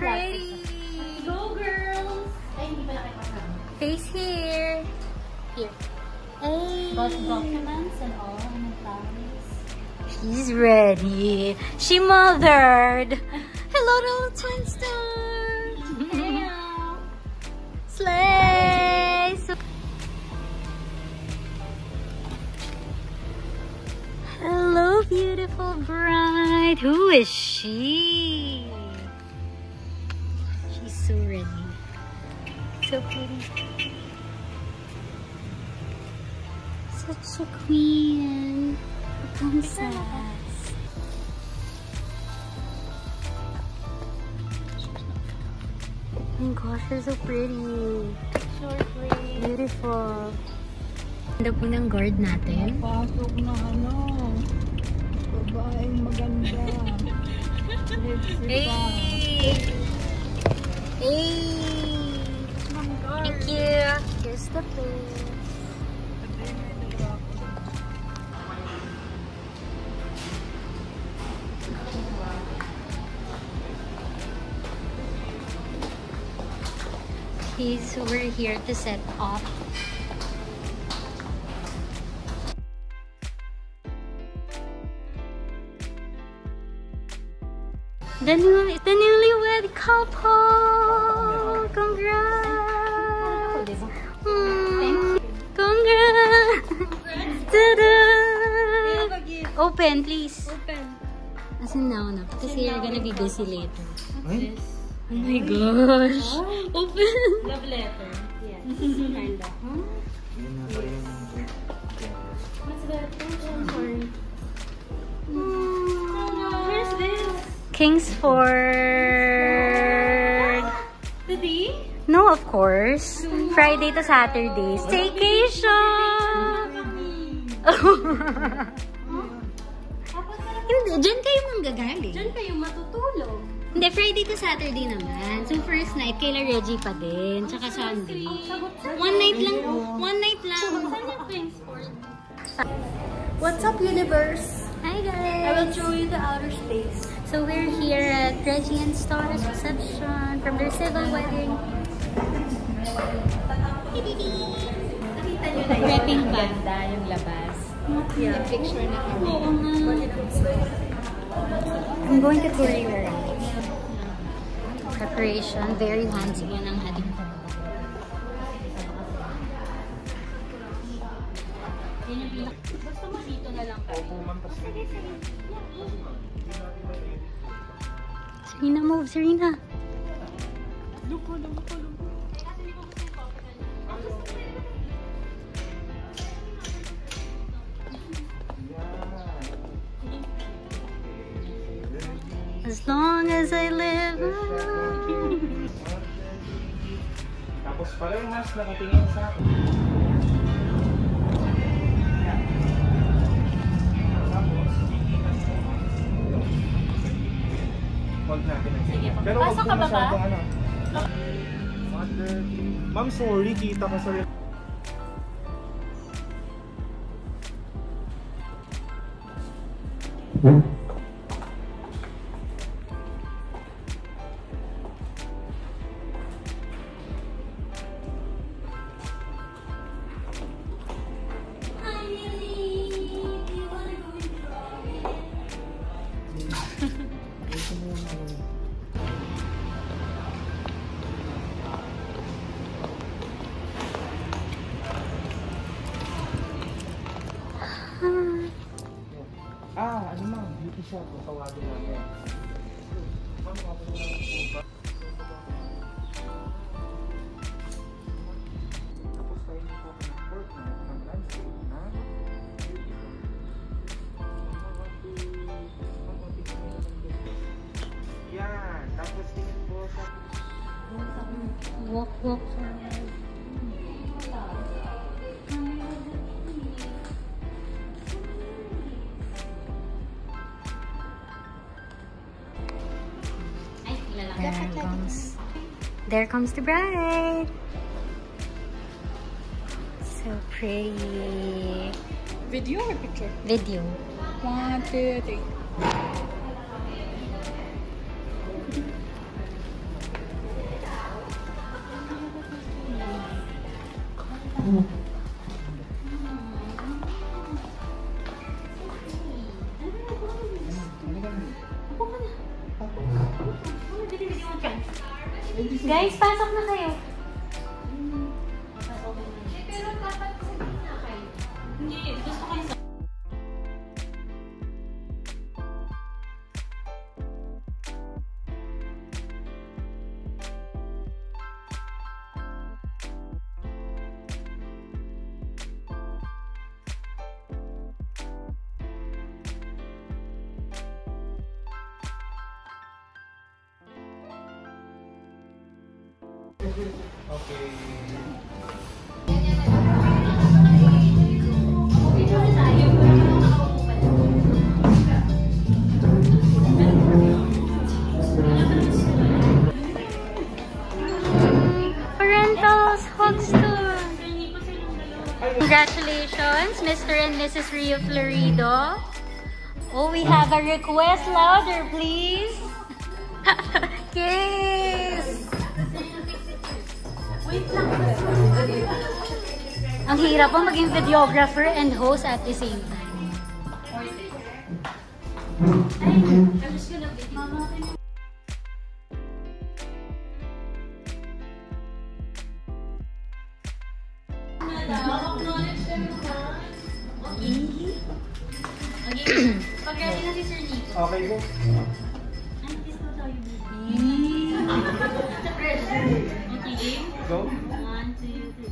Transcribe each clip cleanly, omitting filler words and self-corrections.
pretty. Go, girls! Face here. Here. Hey. Got documents and all in the flowers. She's ready. She mothered. Hello, little twin star. Slay. Hello, beautiful bride. Who is she? She's so ready. So pretty. Such a queen. A princess. Oh my gosh, you're so pretty. So pretty. Beautiful. Ganda po ng guard natin. Pasok na ano. Babaeng maganda. Hey! Hey! Thank you. Here's the food. We're here to set up. The newlywed couple! Congrats! Congrats! Ta-da! Open, please. Open. As in now, no? Kasi you're gonna be busy later. Oh my gosh! Open! Love letter. Yes. Kinda. What's that? I'm sorry. Where's this? Kingsford. Today? No, of course. Friday to Saturday. Staycation! Hindi, dyan kayo manggagaling. Diyan kayo matutulog. Hindi, Friday to Saturday naman. So, first night, kayla Reggie pa din. Tsaka Sunday. One night lang. One night lang. Saan yung Kingsford? What's up, universe? Hi, guys! I will show you the outer space. So, we're here at Reggie and Star's reception from their civil wedding. Nakita nyo na Prepping pa. Ganda yung labas. Yeah. Yung picture na kami. Oo nga. I'm going to tour you around. Preparation. Very handsome yan ang ating Gusto mo dito na lang tayo? Serena, move, Serena. As long as I live. Tapos parehas nakatingin sa akin. Huwag natin ang sige. Pero huwag Pasok po ka ba masyadong ano. Ma'am, sorry. Kita ko sa ano ma'am, beauty shop. Tawagin namin. Ma'am, ako na po ba? Tapos tayo po ng work na ng landscape na yan. Tapos tingin po sa Walk. There comes the bride. So pretty. Video or picture? Video. 1, 2, 3. Guys, pasok na kayo. Pero dapat sabihin na kayo. Hindi, gusto ko yung Okay. Parentals Hog Store. Congratulations, Mr. and Mrs. Rio Florido. Oh, we have a request. Louder, please. Kiss. Ang hirap po maging videographer and host at the same time. I'm just gonna video. Okay. Pag-ready na si Sir Nico. Okay po. Ano kiss na tayo, baby? Okay, game? Go. 1, 2, 3.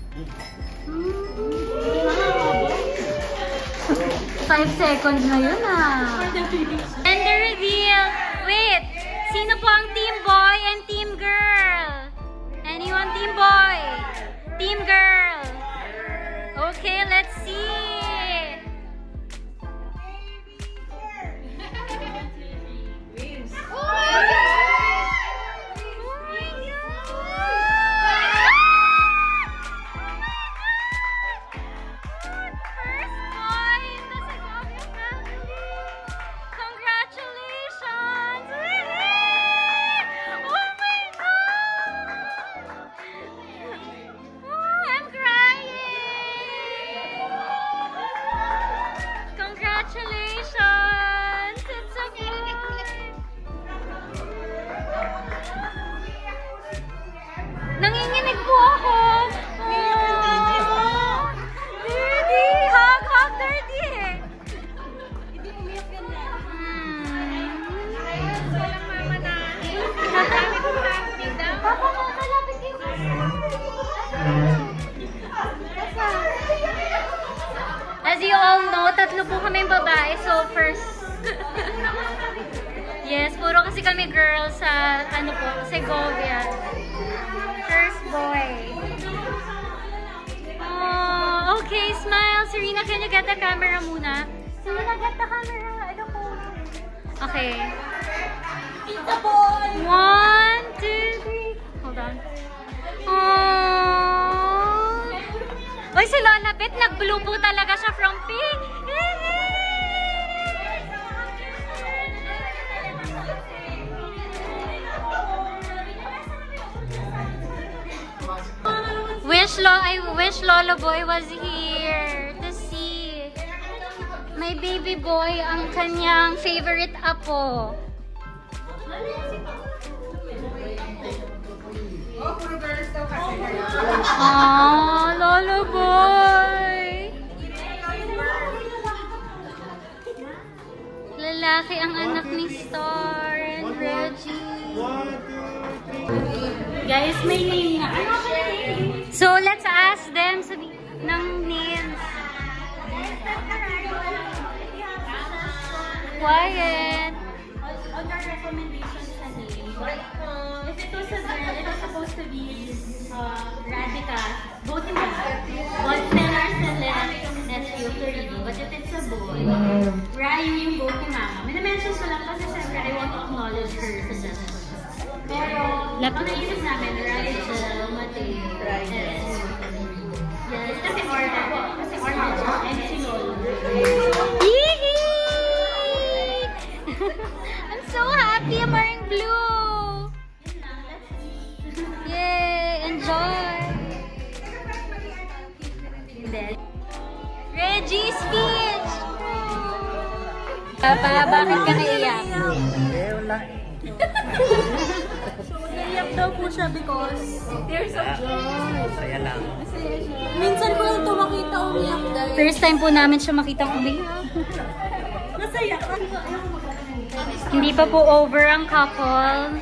5 seconds na yun And the reveal. Wait, sino po ang team boy and team girl? Anyone team boy? Team girl? Okay, let's see. Nanginginig po ako. Dirty! Hug! Hug, Dirty! Hindi umiyak ka na. Walang mama na. Dami kong happy daw. Papa, kalapit kayo. As you all know, 3 po kaming babae. So, first... Yes, puro kasi kami girls sa, ano po, Segovia. First boy. Oh, okay, smile. Serena, can you get the camera muna? Serena, get the camera. Ito po. Okay. Pizza boy! 1, 2, 3. Hold on. Oh. Uy, si Lola Bet, nag-blue po talaga siya from pink. I wish Lolo Boy was here to see my baby boy, ang kanyang favorite apo. Oh, Lolo Boy! Lalaki ang anak ni Star and Reggie. 1, 2, 3. Guys, may name na. So, let's ask them ng names. Quiet. On our recommendations sa name, if it was a girl, it was supposed to be Radhika, both in the Godfeller Celeste, that's Rio Florido. But if it's a boy, Ryu yung both ni Mama. Minamention ko lang kasi siyempre I want to acknowledge her suggestion. Pero, ang naisip namin, Rachel, Mateo, yes. Yes, kasi order and si Lolo. I'm so happy I'm wearing blue. Yay! Enjoy! Papa, bakit ka naiyak? Eh, wala eh. So, naiyak daw po siya because tears of joy. Saya lang. Minsan ko lang ito makita umiyak dahil First time po namin siya makitang umiyak. masaya ka. Hindi pa po over ang couple.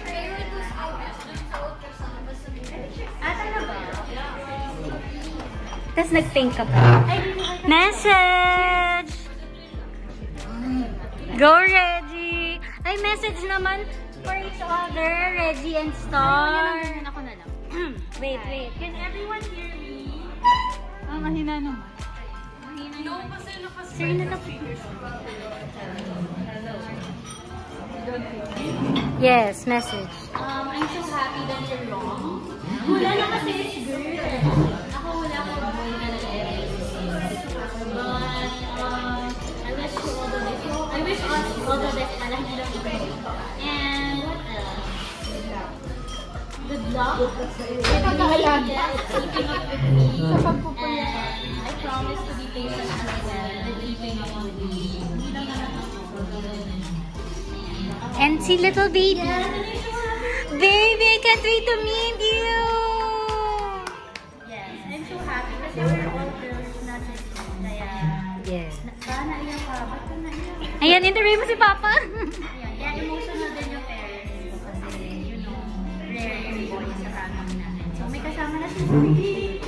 Tapos nag-think ka pa. Message! Go, Reggie! Ay, message naman for each other, Reggie and Star. Ako na lang. Wait. Can everyone hear me? Mahina naman. Sir, na na po. Yes, message. I'm so happy that you're wrong. Wala na kasi is girl. Ako wala ko boy na nag-relationship. But, I wish us all the best pala hindi lang ito. And, what else? Good luck. Pag-aalaga. Keeping up with me. Sa pagpupuyat. And I promise to be patient as well. And keeping up with me. Hindi lang naman ako. And si little baby. Baby, I can't wait to meet you! Yes, I'm so happy kasi we're all girls, not just kaya... Yes. Naiyak ka? Ba't ka naiyak? Ayan, interview mo si Papa. Ayan, kaya emotional din yung parents ko kasi, you know, rare yung boy sa family natin. So, may kasama na si Sophie.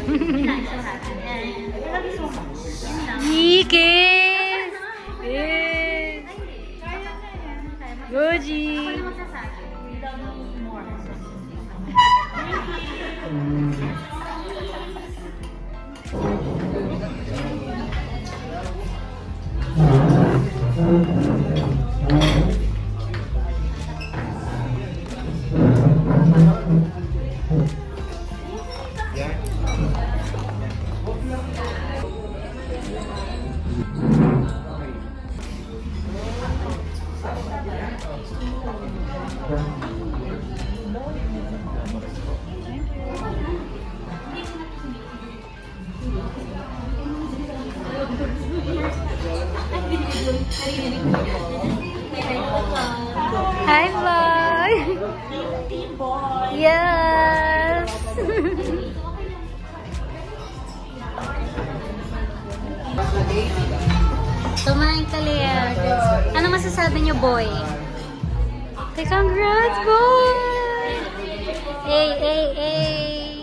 I'm so happy. And I love you so much. Yun lang. Yes! Yes! Kaya na yan. Goji! Ako na magsasabi. We love you more. Hi, vlog! Yes! Tumain ka, Lea. Ano masasabi niyo, boy? Say, congrats, boy! Hey!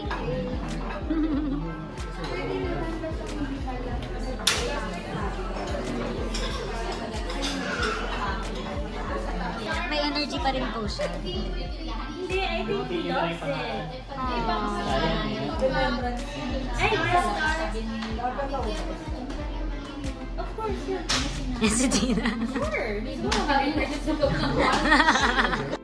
May energy pa rin po siya. Hindi, I think he loves it. Remembrance. Ay, yes. Of course, yun. Si Gina. Sure. Sure.